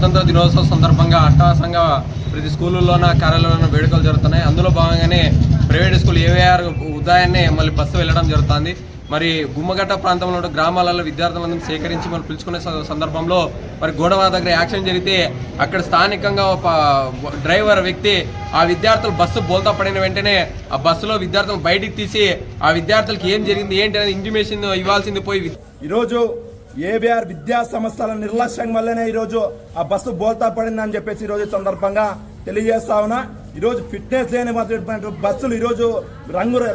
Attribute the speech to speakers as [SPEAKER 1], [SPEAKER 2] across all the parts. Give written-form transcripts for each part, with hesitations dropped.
[SPEAKER 1] గణతంత్ర దినోత్సవం సందర్భంగా అట్టహాసంగా ప్రతి స్కూళ్ళలోన కార్యాలయంలోన వేడుకలు జరుగుతున్నాయి. అందులో భాగంగానే ప్రైవేట్ స్కూల్ ఏవీఆర్ ఉదయాన్నే మళ్ళీ బస్సు వెళ్ళడం జరుగుతుంది. మరి గుమ్మగట్ట ప్రాంతంలో గ్రామాలలో విద్యార్థులందరూ సేకరించి మనం పిలుచుకునే సందర్భంలో మరి గోడవ దగ్గర యాక్సిడెంట్ జరిగితే అక్కడ స్థానికంగా ఒక డ్రైవర్ వ్యక్తి ఆ విద్యార్థులు బస్సు బోల్తా పడిన వెంటనే ఆ బస్సులో విద్యార్థులను బయటికి తీసి ఆ విద్యార్థులకి ఏం జరిగింది ఏంటి అనేది ఇంటిమేషన్ ఇవ్వాల్సింది పోయి
[SPEAKER 2] ఈరోజు ఏబీఆర్ విద్యా సంస్థల నిర్లక్ష్యం వల్లనే ఈరోజు ఆ బస్సు బోల్తా పడిందని చెప్పేసి ఈరోజు సందర్భంగా తెలియజేస్తా ఉన్నా. ఈరోజు ఫిట్నెస్ లేని బస్సులు ఈరోజు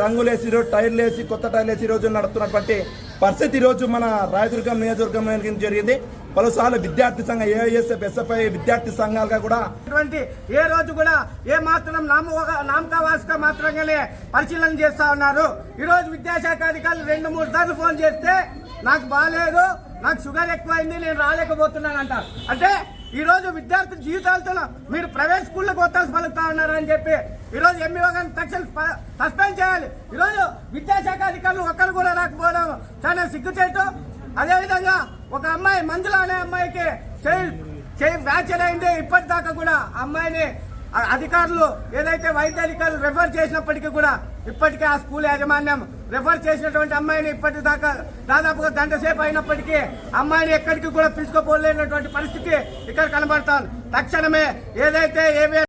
[SPEAKER 2] రంగులేసి ఈరోజు టైర్లు వేసి కొత్త టైర్లు వేసి ఈరోజు నడుస్తున్నటువంటి పరిస్థితి ఈరోజు మన రాయదుర్గం నియోజకవర్గంలో జరిగింది. పలుసార్లు విద్యార్థి సంఘం ఏఐఎస్ఎఫ్ ఎస్ఎఫ్ఐ విద్యార్థి సంఘాలుగా కూడా
[SPEAKER 3] ఏ రోజు కూడా ఏ మాత్రం నామకావాసిగా మాత్రంగానే పరిశీలన చేస్తా ఉన్నారు. ఈరోజు విద్యాశాఖ అధికారులు 2-3 సార్లు ఫోన్ చేస్తే నాకు బాగాలేదు, నాకు షుగర్ ఎక్కువైంది, నేను రాలేకపోతున్నాను అంటారు. అంటే ఈ రోజు విద్యార్థి జీవితాలతో మీరు ప్రైవేట్ స్కూళ్ళకు వత్తాల్సి పలుకుతా ఉన్నారని చెప్పి ఈరోజు ఎంఈఓ గారిని తక్షణ సస్పెండ్ చేయాలి. ఈరోజు విద్యాశాఖ అధికారులు ఒక్కరు కూడా రాకపోవడం చాలా సిగ్గుచేటు. అదేవిధంగా ఒక అమ్మాయి మంజుల అనే అమ్మాయికి చేయి ఫ్రాక్చర్ అయింది. ఇప్పటిదాకా కూడా అమ్మాయిని అధికారులు ఏదైతే వైద్య అధికారులు రెఫర్ చేసినప్పటికీ కూడా ఇప్పటికే ఆ స్కూల్ యాజమాన్యం రెఫర్ చేసినటువంటి అమ్మాయిని ఇప్పటిదాకా దాదాపుగా గంట సేపు అయినప్పటికీ అమ్మాయిని ఎక్కడికి కూడా పిలుచుకోపోలేనటువంటి పరిస్థితి ఇక్కడ కనబడతాను. తక్షణమే ఏదైతే